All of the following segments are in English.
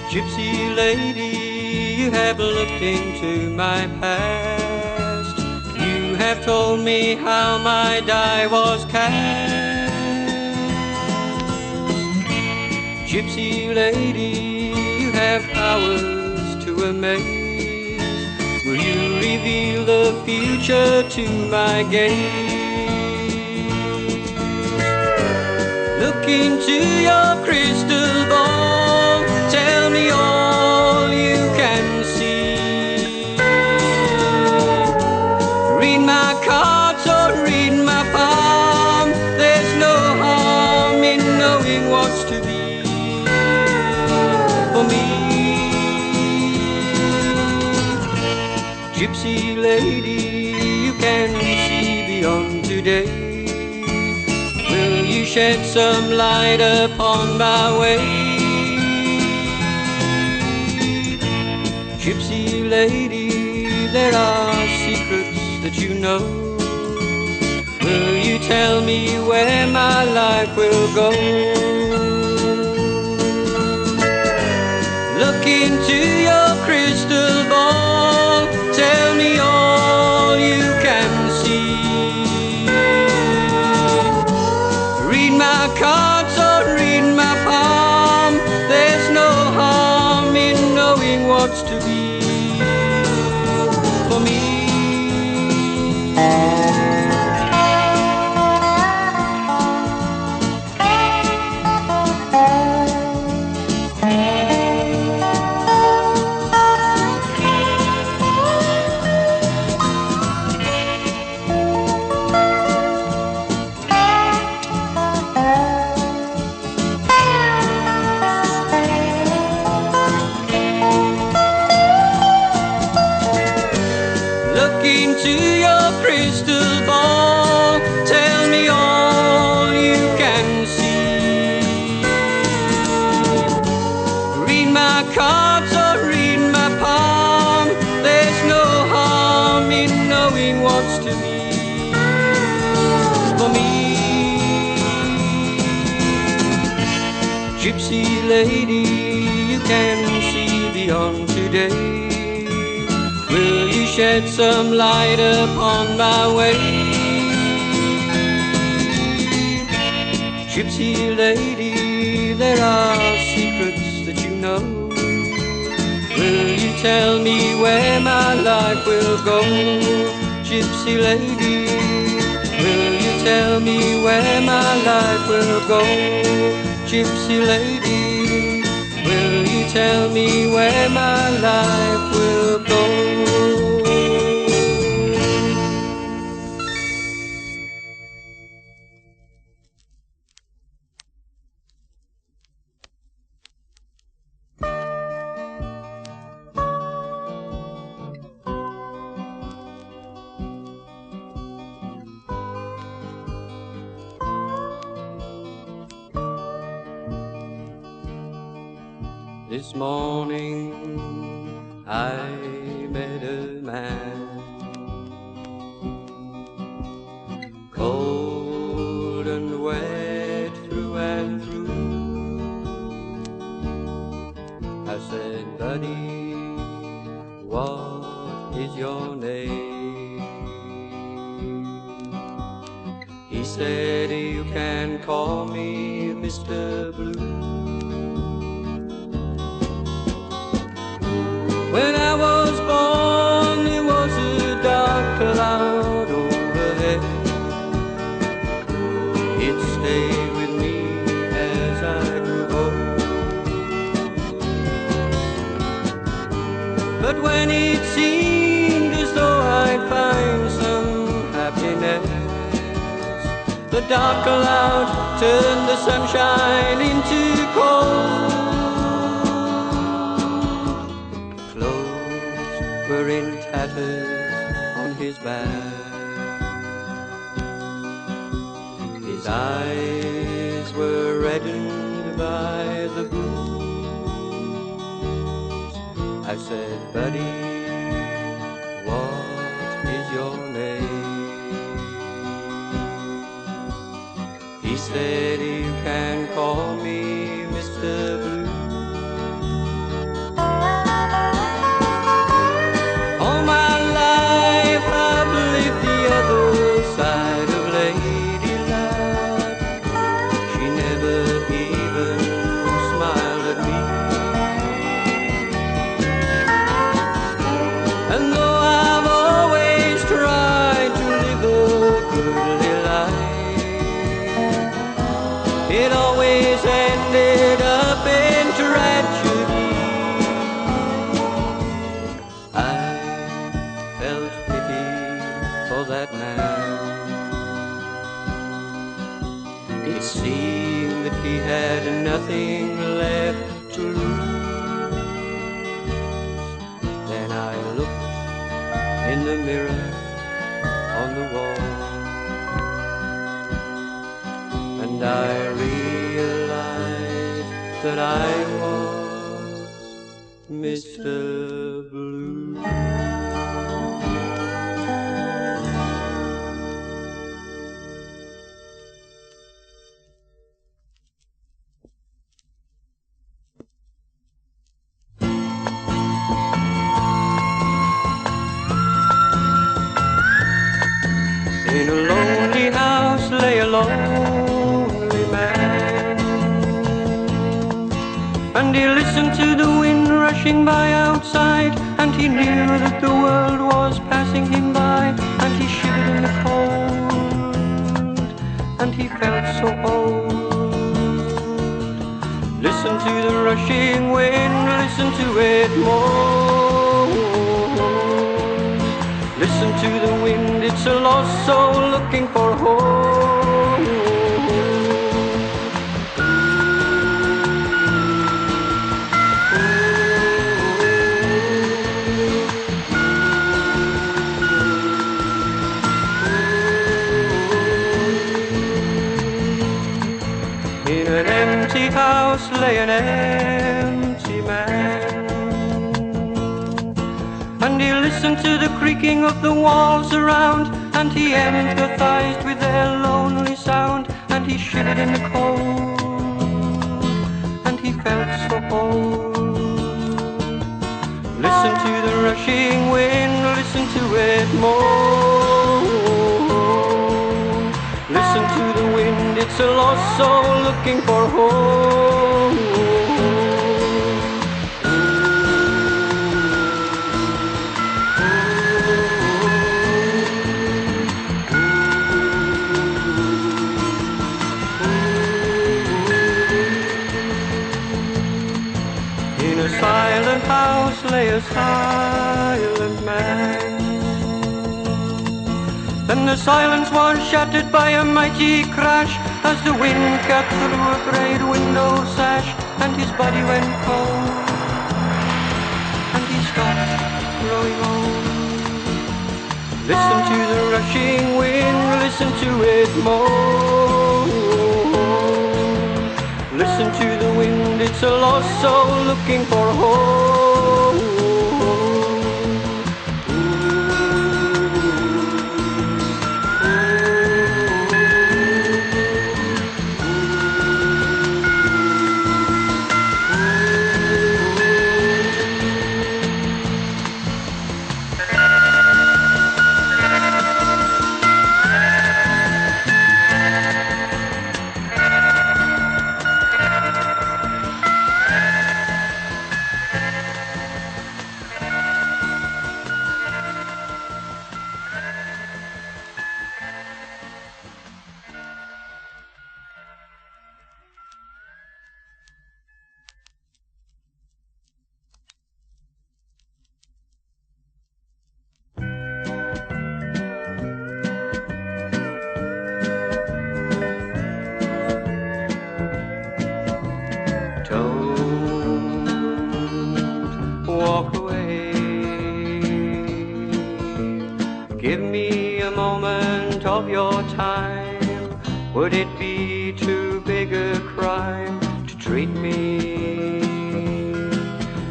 Gypsy lady, you have looked into my past. You have told me how my die was cast. Gypsy lady, you have powers to amaze. Will you reveal the future to my gaze? Look into your crystal ball, tell me all you can see. Read my cards or read my palm, there's no harm in knowing what's to be for me. Gypsy lady, you can see beyond today. Will you shed some light upon my way? Gypsy lady, there are secrets that you know. Will you tell me where my life will go? Look into your crystal ball, tell me all you can see. Read my cards or read my palm, there's no harm in knowing what's to be for me. Look into your crystal ball, tell me all you can see. Read my cards or read my palm, there's no harm in knowing what's to be for me. Gypsy lady, you can see beyond today. Will you shed some light upon my way? Gypsy lady, there are secrets that you know. Will you tell me where my life will go? Gypsy lady, will you tell me where my life will go? Gypsy lady, will you tell me where my life will go? This morning I met a man, cold and wet through and through. I said, buddy, what is your name? He said, you can call me Mr. Blue. When I was born, there was a dark cloud overhead. It stayed with me as I grew old. But when it seemed as though I'd find some happiness, the dark cloud turned the sunshine into cold. Were in tatters on his back. His eyes were reddened by the bruise. I said, buddy, what is your name? He said, you can call me Mr. Blue. It seemed that he had nothing left to lose. Then I looked in the mirror on the wall, and I realized that I was Mr. Blue. In a lonely house lay a lonely man, and he listened to the wind rushing by outside, and he knew that the world was passing him by, and he shivered in the cold, and he felt so old. Listen to the rushing wind, listen to it more. Listen to the wind, it's a lost soul looking for home. In an empty house lay an empty man, and he listened to the creaking of the walls around, and he empathized with their lonely sound, and he shivered in the cold, and he felt so old. Listen to the rushing wind, listen to it more. Listen to the wind, it's a lost soul looking for home. In a silent house lay a silent man, then the silence was shattered by a mighty crash, as the wind cut through a great window sash, and his body went cold, and he stopped growing old. Listen to the rushing wind, listen to it more. Listen to the wind, it's a lost soul looking for home. Walk away. Give me a moment of your time. Would it be too big a crime to treat me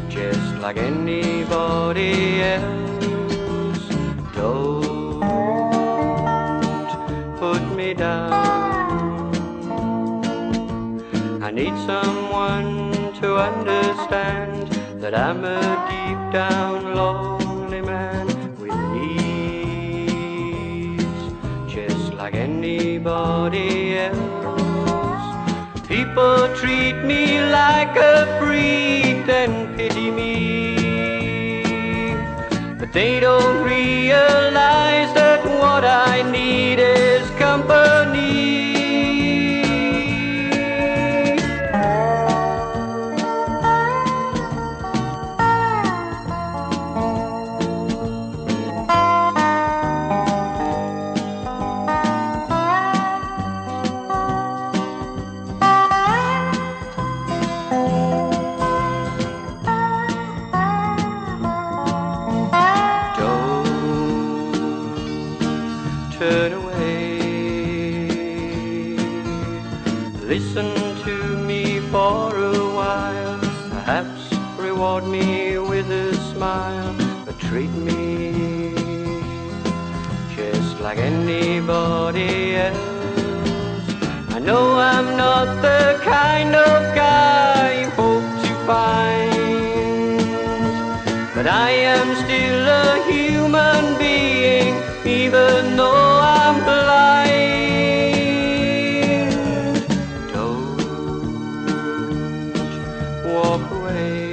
just like anybody else? Don't put me down. I need someone to understand that I'm a deep down lonely man with needs just like anybody else. People treat me like a freak and pity me, but they don't realize that what I need is company. Listen to me for a while, perhaps reward me with a smile, but treat me just like anybody else. I know I'm not the kind of guy you hope to find, but I am still a human being, even though I'm blind. Don't walk away.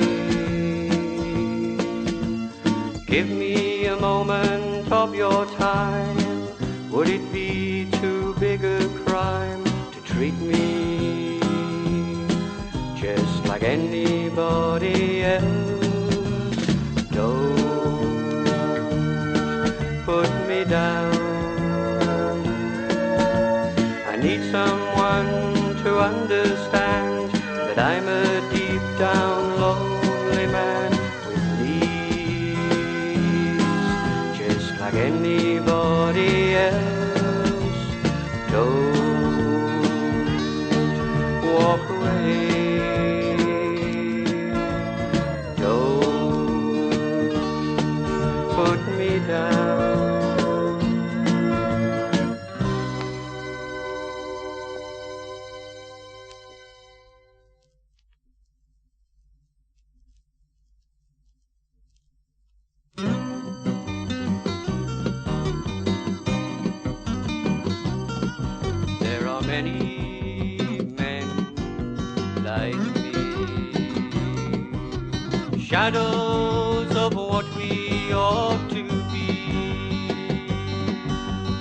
Give me a moment of your time. Would it be too big a crime to treat me just like anybody else? Don't put me down. I need someone to understand that I'm a deep down lonely man with needs just like anybody else. Don't walk away. Don't put me down. There are many men like me, shadows of what we ought to be.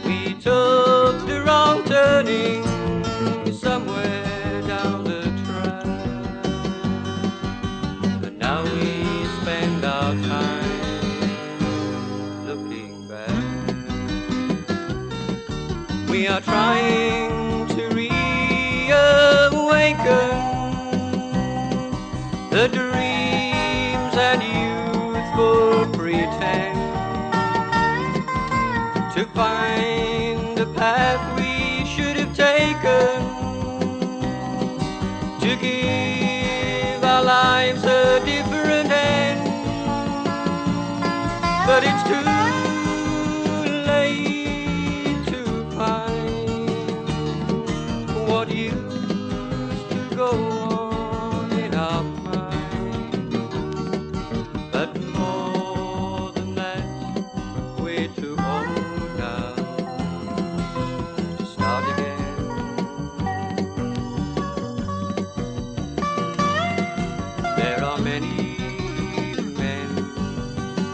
We took the wrong turning somewhere down the track, and now we spend our time looking back. We are trying to reawaken the dreams and youthful pretend, to find the path we should have taken, to give our lives a different end. But it's too late to find what used to go on in our mind. But more than that, we're too old now to start again. There are many men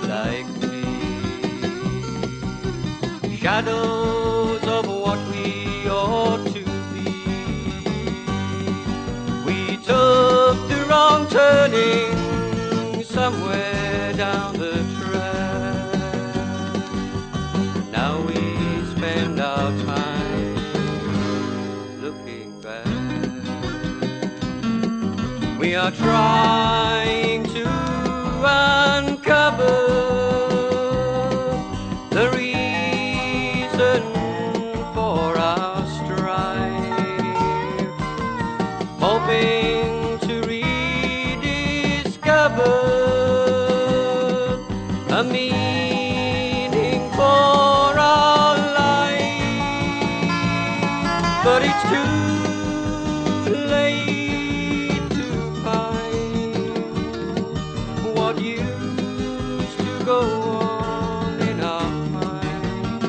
like me, shadows of what we ought to be. We took the wrong turning somewhere down the track. Now we spend our time looking back. We are trying to uncover the reason for our strife, hoping to rediscover a meaning for our life. But it's too late to find what used to go on in our mind.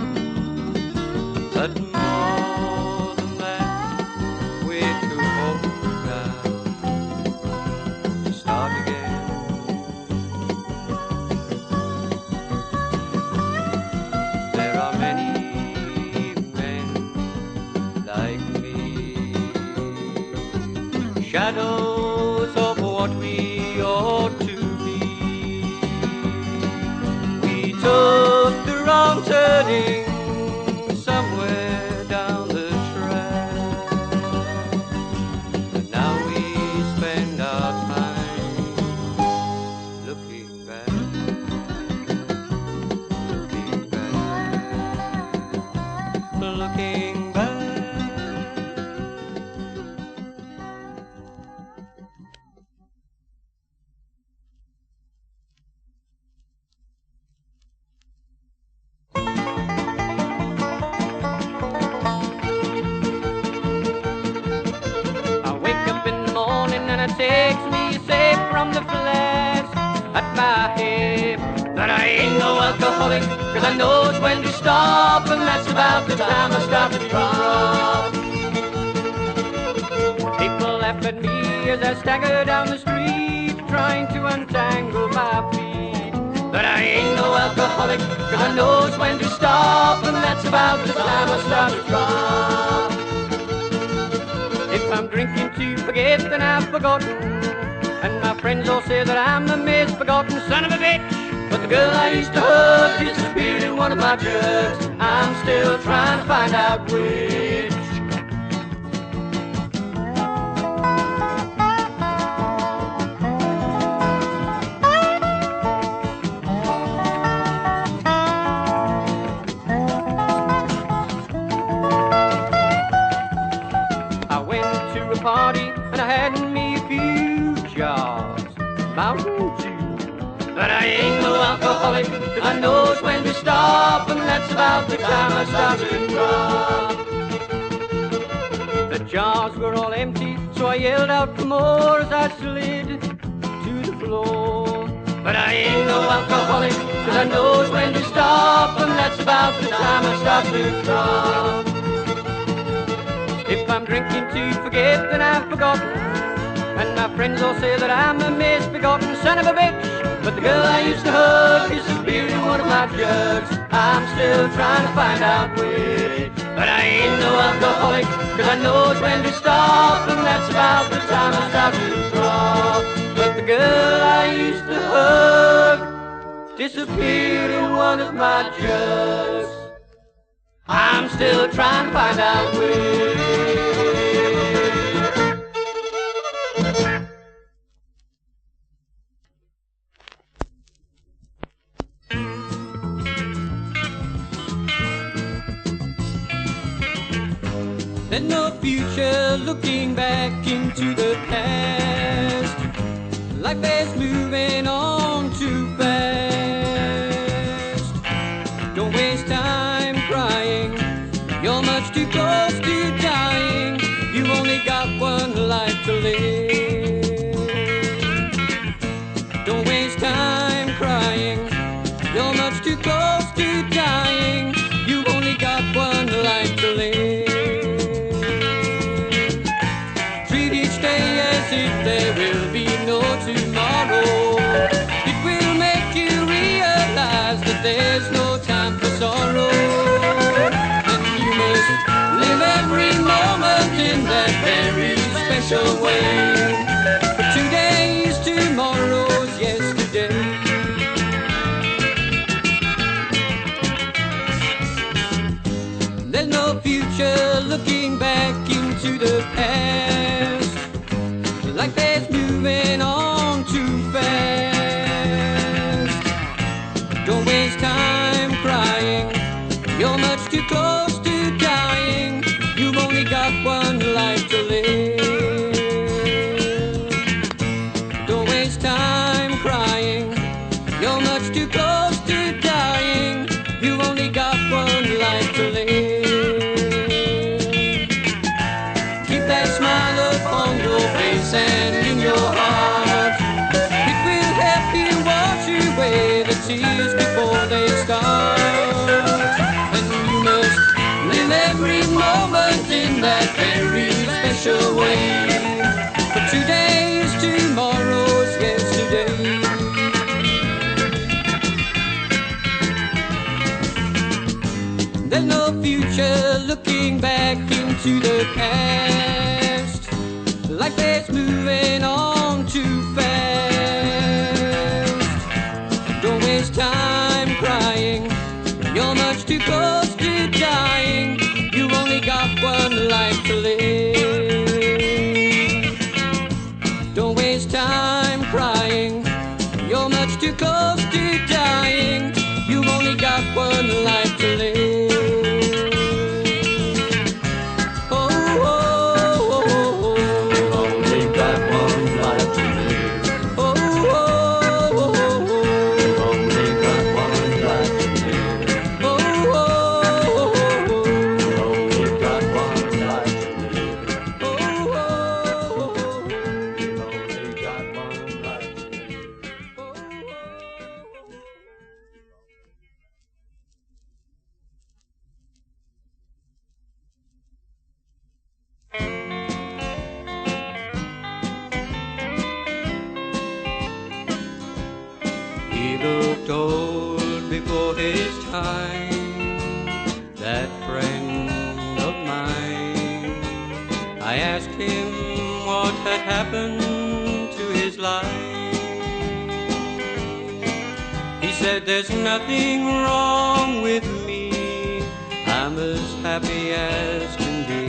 But more than that, we're too old now to start again. There are many men like me, shadows of what we ought to be. We took the wrong turning somewhere down the track, and now we spend our time looking back, looking back, looking back. and it takes me safe from the flash at my hip. But I ain't no alcoholic, cause I knows when to stop, and that's about the time I start to drop. People laugh at me as I stagger down the street, trying to untangle my feet. But I ain't no alcoholic, cause I knows when to stop, and that's about the time I start to drop. If I'm drinking to forget, then I've forgotten, and my friends all say that I'm the misforgotten son of a bitch. But the girl I used to hug disappeared in one of my jugs. I'm still trying to find out which. I went to a party and I had me a few jars, Mountain Dew. But I ain't no alcoholic, cause I knows when to stop, and that's about the time I start to drop. The jars were all empty, so I yelled out for more as I slid to the floor. But I ain't no alcoholic, cause I knows when to stop, and that's about the time I start to drop. If I'm drinking to forget, then I've forgotten, and my friends all say that I'm a misbegotten son of a bitch. But the girl I used to hug disappeared in one of my jugs. I'm still trying to find out which. But I ain't no alcoholic, cause I knows when to stop, and that's about the time I start to drop. But the girl I used to hug disappeared in one of my jugs. I'm still trying to find out which. There's no future looking back into the past. Life is moving on too fast. Don't waste time crying, you're much too close to dying. You only got one life to live. Don't waste time crying, you're much too close to dying. You only got one life to live. If there will be no tomorrow, it will make you realize that there's no time for sorrow. And you must live every moment in that very special way. For today's tomorrow's yesterday. There's no future looking back into the past. Life is moving on too fast. Don't waste time crying, you're much too close to dying. You've only got one life to live. Don't waste time crying, you're much too close to dying. You've only got one life to live. Keep that smile upon your face and in your heart. It will help you wash away the tears before they start. And you must live every moment in that very special way. For today's tomorrow's yesterday. There's no future looking back into the past. Life is moving on too fast. Don't waste time crying, you're much too close to dying. You've only got one life to live. Don't waste time crying, you're much too close to dying. You've only got one life to live. behind that friend of mine. I asked him what had happened to his life. He said, there's nothing wrong with me, I'm as happy as can be.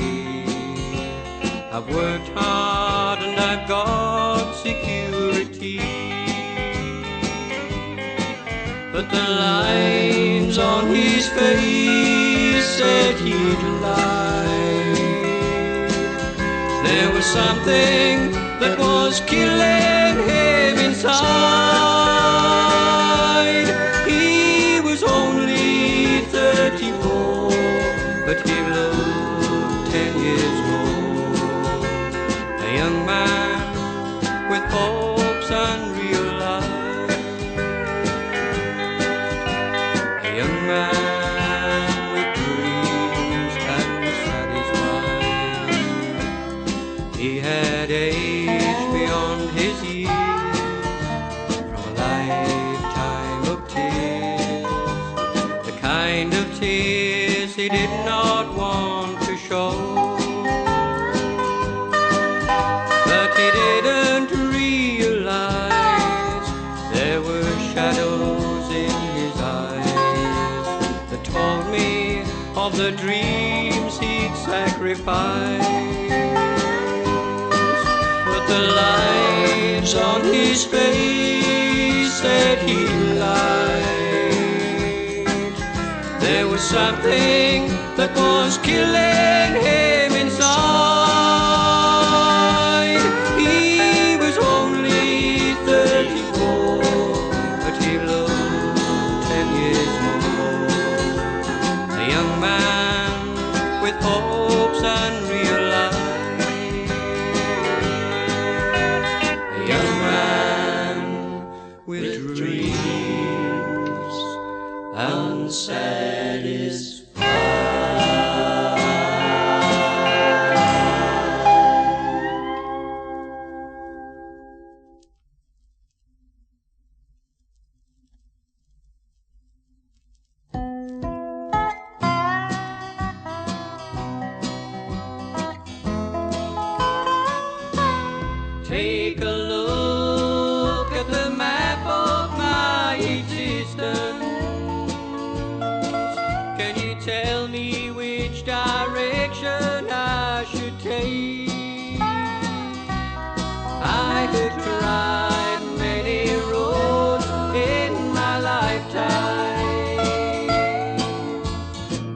I've worked hard and I've got security, but the lines on his face said he'd lied. There was something that was killing him inside. He was only 34, but he looked 10 years more. A young man with hopes unrealized. A young man with dreams unsatisfied. He had aged beyond his years from a lifetime of tears, the kind of tears he did not want to show. But he didn't realize there were shadows in his eyes that told me of the dreams he'd sacrificed. But the lines on his face said he lied. There was something that was killing him inside. He was only 34, but he looked 10 years more. A young man with hopes unrealized. A young man with dreams unsatisfied. Take a look at the map of my existence. Can you tell me which direction I should take? I have tried many roads in my lifetime,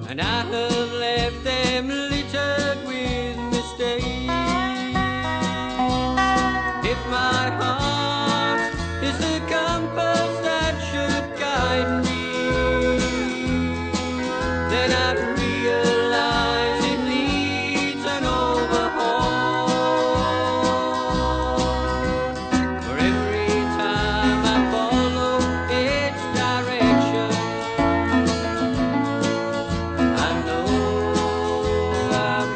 and I have left them littered with mistakes. If my heart is the compass that should guide me, then I'd realize it needs an overhaul. For every time I follow its direction, I know I've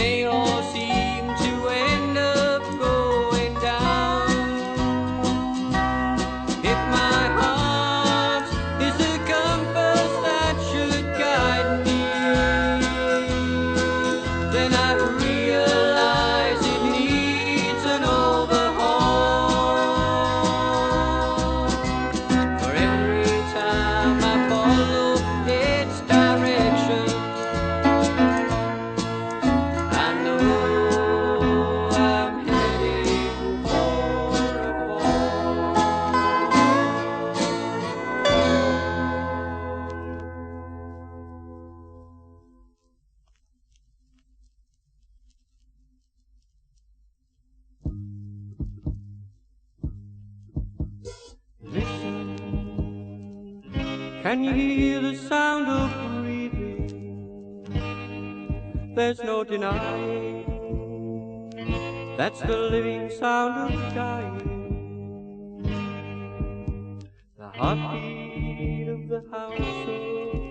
they all seem to end up going down. If my heart is the compass that should guide me, then I realize it needs an overhaul. For every time I follow its direction, I know I'm heading for a fall. Listen, can you hear the sound of breathing? There's no denying that's the living sound of dying. The heartbeat of the house of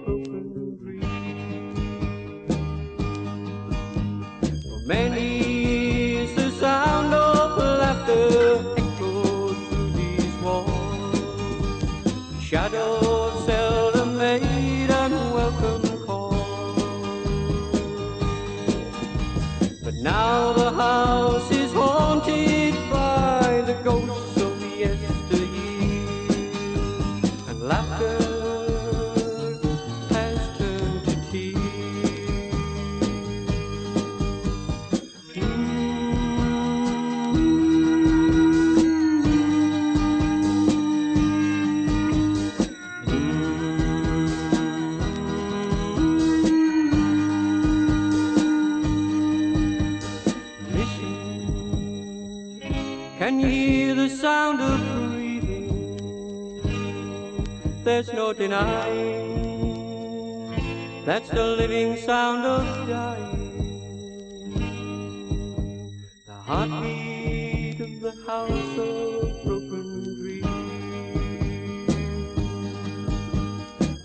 broken dreams. For many is the sound of laughter echoed through these walls. Shadows seldom made unwelcome calls. But now the house is haunted by the ghosts of yesteryear, and laughter has turned to tears. Listen, can you hear the sound of breathing? There's no denying that's the living sound of dying. The heartbeat of the house of broken dreams.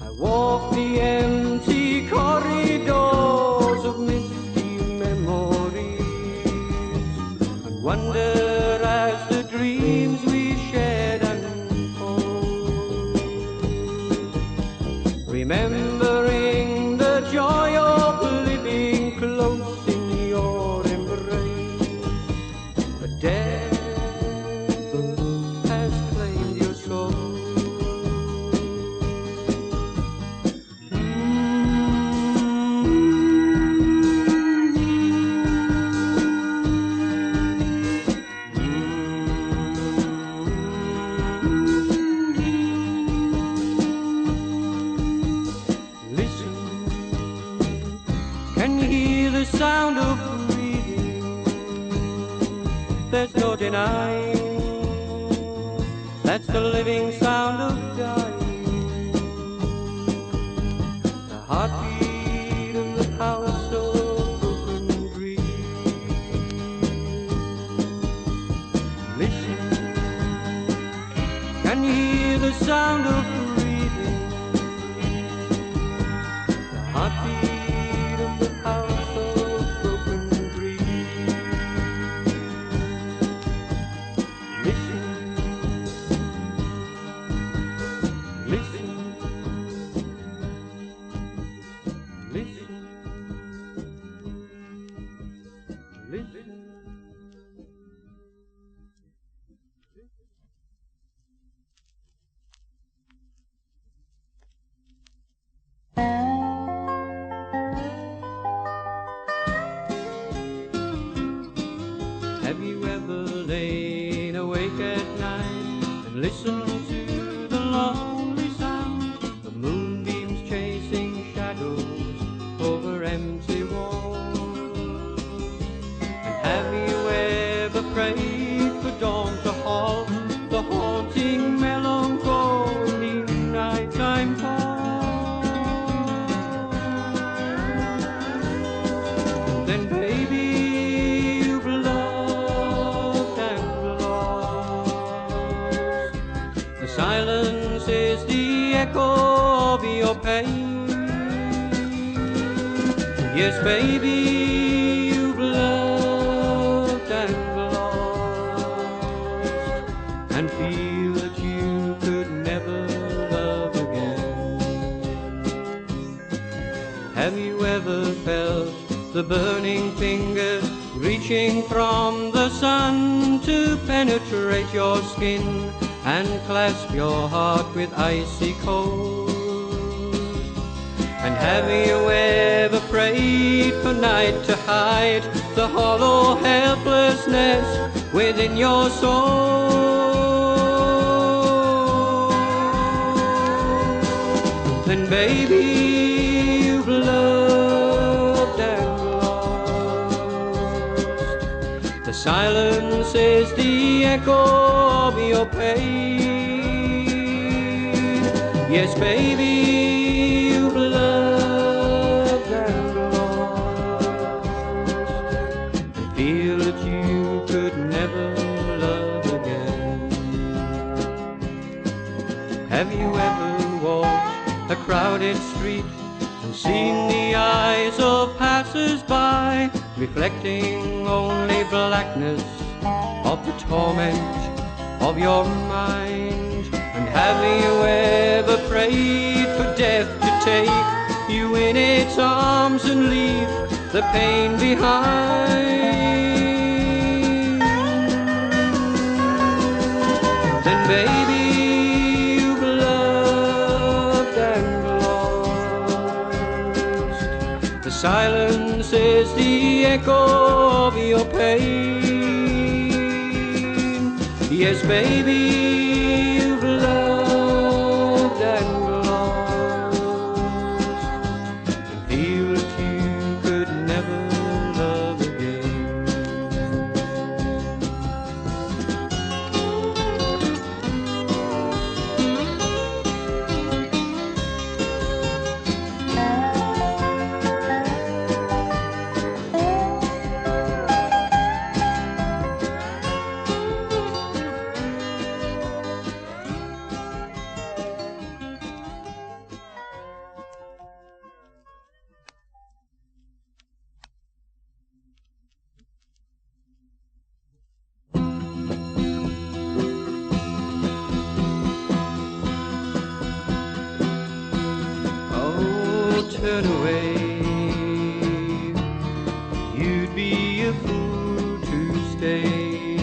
I walk the empty corridors of misty memories and wonder as the dreams we shared unfold, remembering the joy of living close in your embrace. But death has claimed your soul. Listen, can you hear the sound of breathing? There's no denying that's the living sound of dying. The heartbeat of the house of broken dreams. Listen, can you hear the sound of breathing? The heartbeat of the house of broken dreams. Listen, listen, listen, listen. Have you ever lain awake at night and listened to the lonely sound of moonbeams chasing shadows over empty walls? And have you ever prayed for dawn to halt the haunting melancholy nighttime call? Then baby, you've loved and lost. The silence is the echo of your pain. Yes, baby, you've the burning fingers reaching from the sun to penetrate your skin and clasp your heart with icy cold. And have you ever prayed for night to hide the hollow helplessness within your soul? Then baby, you've loved and lost. The silence is the echo of your pain. Yes, baby, you've loved and lost, and feel that you could never love again. Have you ever walked a crowded street and seen the eyes of passers-by reflecting only blackness of the torment of your mind? And have you ever prayed for death to take you in its arms and leave the pain behind? Then baby, you've loved and lost. The silence is the echo of your pain. Yes, baby, you've loved and lost, and feel that you could never love again. Turn away, you'd be a fool to stay.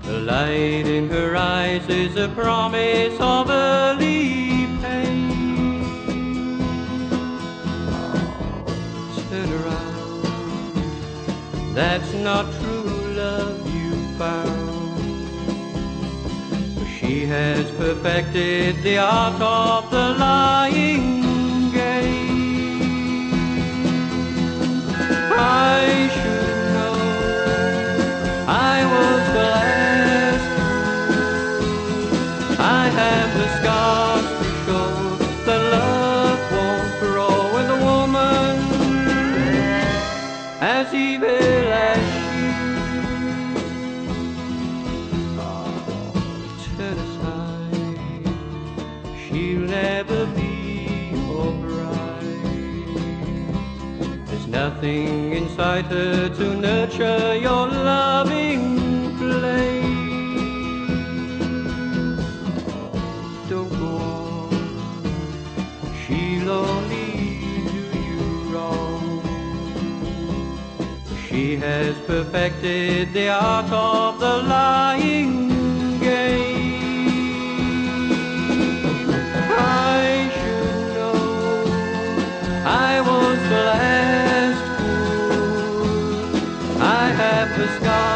The light in her eyes is a promise of early pain. Oh, turn around, that's not true love you found. For she has perfected the art of the lying. I should know I was the last fool. I have the scars to show that love won't grow with a woman as evil as she. Oh, turn aside, she'll never be your bride. There's nothing inside her to nurture your loving flame. Don't go on, she'll only do you wrong. She has perfected the art of the lying game. I should know I was the last. I have the scars